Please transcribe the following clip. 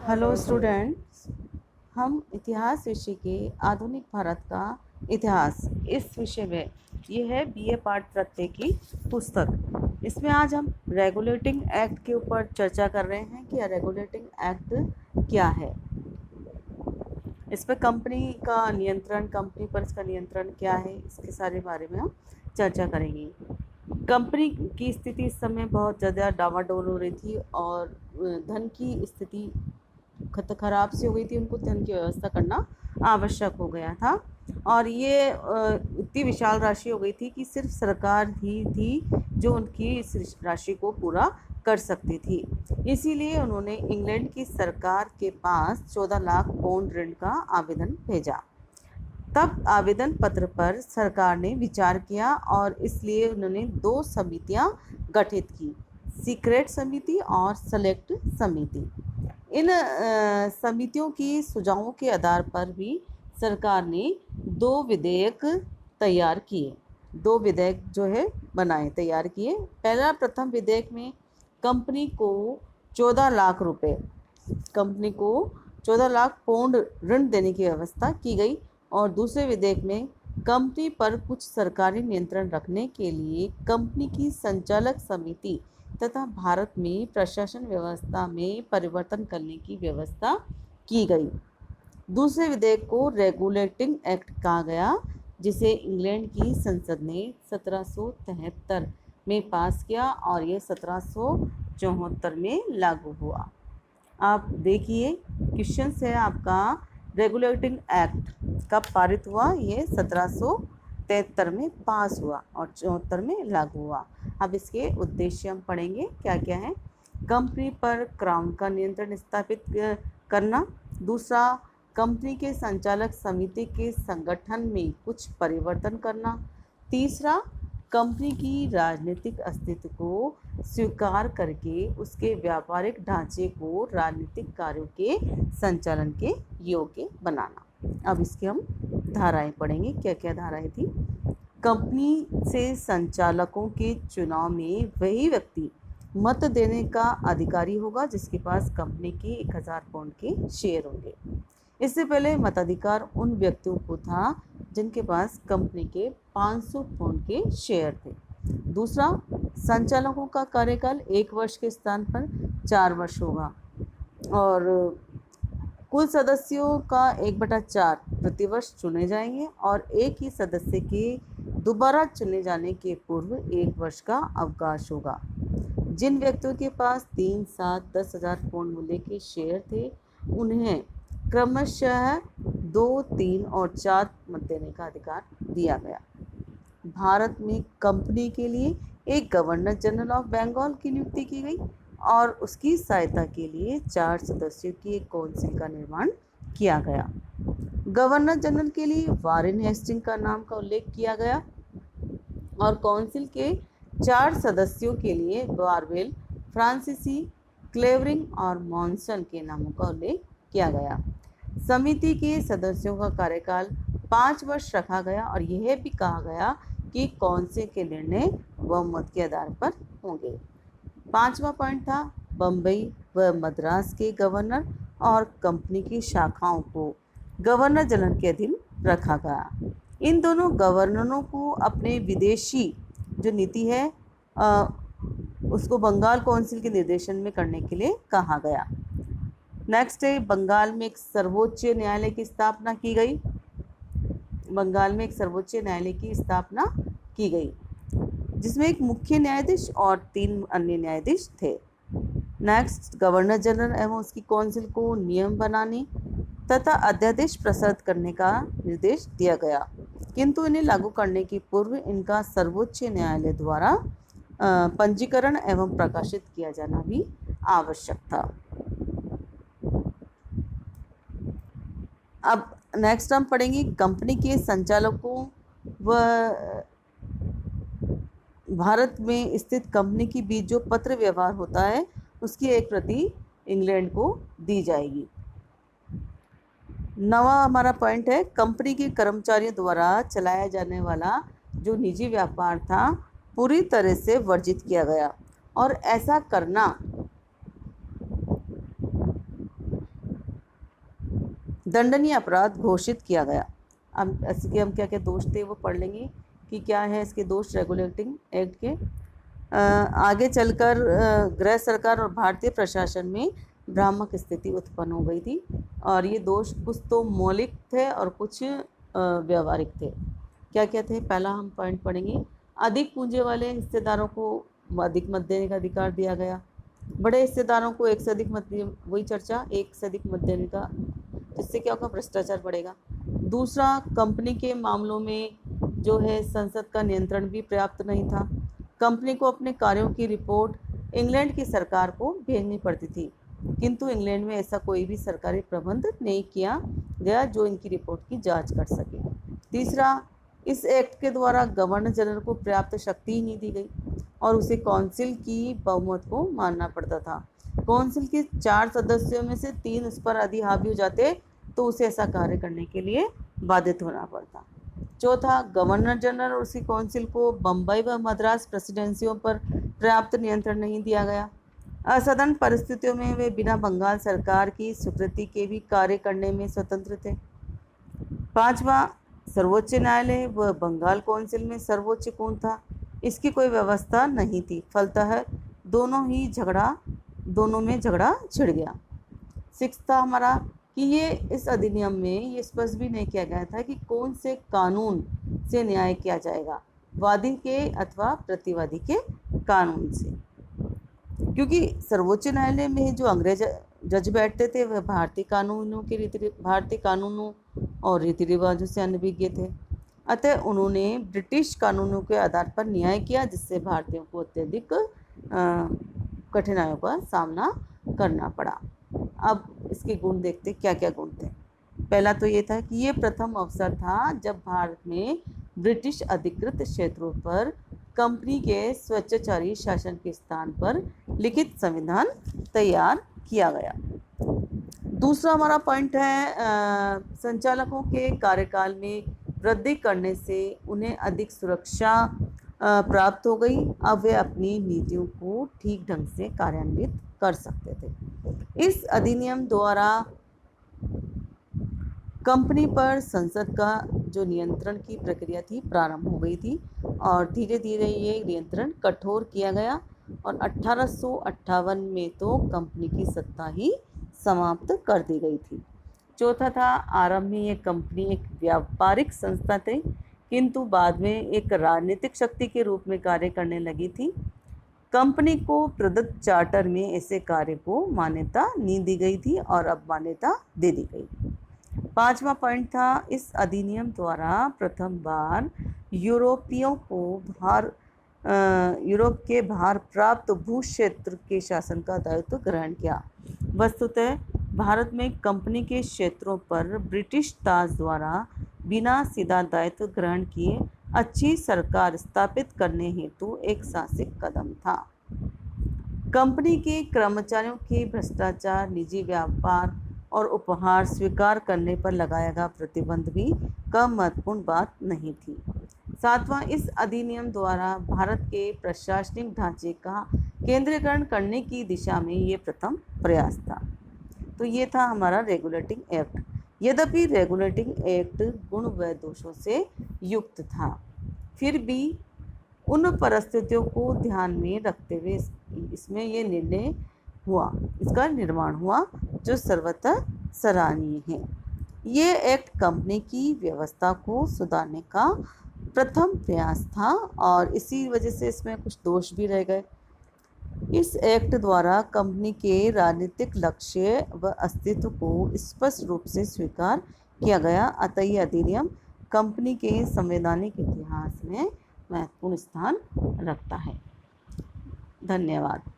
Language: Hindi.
हेलो स्टूडेंट्स, हम इतिहास विषय के आधुनिक भारत का इतिहास इस विषय में ये है बीए पाठ तृतीय की पुस्तक। इसमें आज हम रेगुलेटिंग एक्ट के ऊपर चर्चा कर रहे हैं कि रेगुलेटिंग एक्ट क्या है। इस पर कंपनी का नियंत्रण, कंपनी पर इसका नियंत्रण क्या है, इसके सारे बारे में हम चर्चा करेंगे। कंपनी की स्थिति इस समय बहुत ज़्यादा डावाडोल हो रही थी और धन की स्थिति खराब सी हो गई थी। उनको धन की व्यवस्था करना आवश्यक हो गया था और ये इतनी विशाल राशि हो गई थी कि सिर्फ सरकार ही थी जो उनकी इस राशि को पूरा कर सकती थी। इसीलिए उन्होंने इंग्लैंड की सरकार के पास 14 लाख पाउंड ऋण का आवेदन भेजा। तब आवेदन पत्र पर सरकार ने विचार किया और इसलिए उन्होंने 2 समितियां गठित की, सीक्रेट समिति और सेलेक्ट समिति। इन समितियों की सुझावों के आधार पर भी सरकार ने 2 विधेयक तैयार किए, 2 विधेयक जो है बनाए, तैयार किए। प्रथम विधेयक में कंपनी को 14 लाख रुपए, कंपनी को 14 लाख पाउंड ऋण देने की व्यवस्था की गई और दूसरे विधेयक में कंपनी पर कुछ सरकारी नियंत्रण रखने के लिए कंपनी की संचालक समिति तथा भारत में प्रशासन व्यवस्था में परिवर्तन करने की व्यवस्था की गई। दूसरे विधेयक को रेगुलेटिंग एक्ट कहा गया, जिसे इंग्लैंड की संसद ने 1773 में पास किया और ये 1774 में लागू हुआ। आप देखिए, क्वेश्चन है आपका, रेगुलेटिंग एक्ट कब पारित हुआ? ये 1773 में पास हुआ और 74 में लागू हुआ। अब इसके उद्देश्य हम पढ़ेंगे क्या क्या है। कंपनी पर क्राउन का नियंत्रण स्थापित करना। दूसरा, कंपनी के संचालक समिति के संगठन में कुछ परिवर्तन करना। तीसरा, कंपनी की राजनीतिक अस्तित्व को स्वीकार करके उसके व्यापारिक ढांचे को राजनीतिक कार्यों के संचालन के योग्य बनाना। अब इसके हम धाराएं पढ़ेंगे, क्या क्या धाराएं थी। कंपनी से संचालकों के चुनाव में वही व्यक्ति मत देने का अधिकारी होगा जिसके पास कंपनी के 1000 पाउंड के शेयर होंगे। इससे पहले मताधिकार उन व्यक्तियों को था जिनके पास कंपनी के 500 पाउंड के शेयर थे। दूसरा, संचालकों का कार्यकाल 1 वर्ष के स्थान पर 4 वर्ष होगा और कुल सदस्यों का 1/4 प्रतिवर्ष चुने जाएंगे और एक ही सदस्य के दोबारा चुने जाने के पूर्व 1 वर्ष का अवकाश होगा। जिन व्यक्तियों के पास 3, 7, 10,000 पाउंड मूल्य के शेयर थे उन्हें क्रमशः 2, 3 और 4 मत देने का अधिकार दिया गया। भारत में कंपनी के लिए एक गवर्नर जनरल ऑफ बंगाल की नियुक्ति की गई और उसकी सहायता के लिए 4 सदस्यों की एक काउंसिल का निर्माण किया गया। गवर्नर जनरल के लिए वारेन हेस्टिंग का नाम का उल्लेख किया गया और काउंसिल के 4 सदस्यों के लिए बारवेल, फ्रांसीसी, क्लेवरिंग और मॉनसन के नामों का उल्लेख किया गया। समिति के सदस्यों का कार्यकाल 5 वर्ष रखा गया और यह भी कहा गया कि काउंसिल के निर्णय बहुमत के आधार पर होंगे। 5वां पॉइंट था, बम्बई व मद्रास के गवर्नर और कंपनी की शाखाओं को गवर्नर जनरल के अधीन रखा गया। इन दोनों गवर्नरों को अपने विदेशी जो नीति है उसको बंगाल काउंसिल के निर्देशन में करने के लिए कहा गया। नेक्स्ट है, बंगाल में एक सर्वोच्च न्यायालय की स्थापना की गई। बंगाल में एक सर्वोच्च न्यायालय की स्थापना की गई जिसमें एक मुख्य न्यायाधीश और 3 अन्य न्यायाधीश थे। नेक्स्ट, गवर्नर जनरल एवं उसकी काउंसिल को नियम बनाने तथा अध्यादेश प्रसारित करने का निर्देश दिया गया, किंतु इन्हें लागू करने के पूर्व इनका सर्वोच्च न्यायालय द्वारा पंजीकरण एवं प्रकाशित किया जाना भी आवश्यक था। अब नेक्स्ट हम पढ़ेंगे कंपनी के संचालकों व भारत में स्थित कंपनी के बीच जो पत्र व्यवहार होता है उसकी एक प्रति इंग्लैंड को दी जाएगी। 9वां हमारा पॉइंट है, कंपनी के कर्मचारियों द्वारा चलाया जाने वाला जो निजी व्यापार था पूरी तरह से वर्जित किया गया और ऐसा करना दंडनीय अपराध घोषित किया गया। अब इसके हम क्या क्या दोष थे वो पढ़ लेंगे कि क्या है इसके दोष रेगुलेटिंग एक्ट के। आगे चलकर गृह सरकार और भारतीय प्रशासन में भ्रामक स्थिति उत्पन्न हो गई थी और ये दोष कुछ तो मौलिक थे और कुछ व्यवहारिक थे। क्या क्या थे? पहला हम पॉइंट पढ़ेंगे, अधिक पूंजी वाले हिस्सेदारों को अधिक मत देने का अधिकार दिया गया। बड़े हिस्सेदारों को एक से अधिक मत, वही चर्चा, एक से अधिक मत देने का, जिससे क्या होगा? भ्रष्टाचार बढ़ेगा। दूसरा, कंपनी के मामलों में जो है संसद का नियंत्रण भी पर्याप्त नहीं था। कंपनी को अपने कार्यों की रिपोर्ट इंग्लैंड की सरकार को भेजनी पड़ती थी, किंतु इंग्लैंड में ऐसा कोई भी सरकारी प्रबंध नहीं किया गया जो इनकी रिपोर्ट की जांच कर सके। तीसरा, इस एक्ट के द्वारा गवर्नर जनरल को पर्याप्त शक्ति ही नहीं दी गई और उसे काउंसिल की बहुमत को मानना पड़ता था। काउंसिल के 4 सदस्यों में से 3 उस पर अधिहावी हो जाते तो उसे ऐसा कार्य करने के लिए बाधित होना पड़ता। चौथा, गवर्नर जनरल और उसकी काउंसिल को बम्बई व मद्रास प्रेसिडेंसियों पर पर्याप्त नियंत्रण नहीं दिया गया। असाधारण परिस्थितियों में वे बिना बंगाल सरकार की स्वीकृति के भी कार्य करने में स्वतंत्र थे। पांचवा, सर्वोच्च न्यायालय व बंगाल काउंसिल में सर्वोच्च कौन था, इसकी कोई व्यवस्था नहीं थी। फलतः दोनों में झगड़ा छिड़ गया। 6 था हमारा कि ये इस अधिनियम में ये स्पष्ट भी नहीं किया गया था कि कौन से कानून से न्याय किया जाएगा, वादी के अथवा प्रतिवादी के कानून से, क्योंकि सर्वोच्च न्यायालय में जो अंग्रेज जज बैठते थे वह भारतीय कानूनों और रीति रिवाजों से अनभिज्ञ थे। अतः उन्होंने ब्रिटिश कानूनों के आधार पर न्याय किया, जिससे भारतीयों को अत्यधिक कठिनाइयों का सामना करना पड़ा। अब इसके गुण देखते, क्या क्या गुण थे। पहला तो ये था कि ये प्रथम अवसर था जब भारत में ब्रिटिश अधिकृत क्षेत्रों पर कंपनी के स्वेच्छाचारी शासन के स्थान पर लिखित संविधान तैयार किया गया। दूसरा हमारा पॉइंट है संचालकों के कार्यकाल में वृद्धि करने से उन्हें अधिक सुरक्षा प्राप्त हो गई। अब वे अपनी नीतियों को ठीक ढंग से कार्यान्वित कर सकते थे। इस अधिनियम द्वारा कंपनी पर संसद का जो नियंत्रण की प्रक्रिया थी प्रारंभ हो गई थी और धीरे धीरे ये नियंत्रण कठोर किया गया और 1858 में तो कंपनी की सत्ता ही समाप्त कर दी गई थी। चौथा था, आरंभ में ये कंपनी एक व्यापारिक संस्था थी, किंतु बाद में एक राजनीतिक शक्ति के रूप में कार्य करने लगी थी। कंपनी को प्रदत्त चार्टर में ऐसे कार्य को मान्यता नहीं दी गई थी और अब मान्यता दे दी गई। पांचवा पॉइंट था, इस अधिनियम द्वारा प्रथम बार यूरोपियों को यूरोप के भार प्राप्त भू क्षेत्र के शासन का दायित्व ग्रहण किया। वस्तुतः भारत में कंपनी के क्षेत्रों पर ब्रिटिश ताज द्वारा बिना सीधा दायित्व ग्रहण किए अच्छी सरकार स्थापित करने हेतु एक साहसिक कदम था। कंपनी के कर्मचारियों के भ्रष्टाचार, निजी व्यापार और उपहार स्वीकार करने पर लगाया गया प्रतिबंध भी कम महत्वपूर्ण बात नहीं थी। सातवां, इस अधिनियम द्वारा भारत के प्रशासनिक ढांचे का केंद्रीकरण करने की दिशा में ये प्रथम प्रयास था। तो ये था हमारा रेगुलेटिंग एक्ट। यद्यपि रेगुलेटिंग एक्ट गुण व दोषों से युक्त था, फिर भी उन परिस्थितियों को ध्यान में रखते हुए इसमें ये इसका निर्माण हुआ जो सर्वथा सराहनीय है। ये एक्ट कंपनी की व्यवस्था को सुधारने का प्रथम प्रयास था और इसी वजह से इसमें कुछ दोष भी रह गए। इस एक्ट द्वारा कंपनी के राजनीतिक लक्ष्य व अस्तित्व को स्पष्ट रूप से स्वीकार किया गया। अतः यह अधिनियम कंपनी के संवैधानिक इतिहास में महत्वपूर्ण स्थान रखता है। धन्यवाद।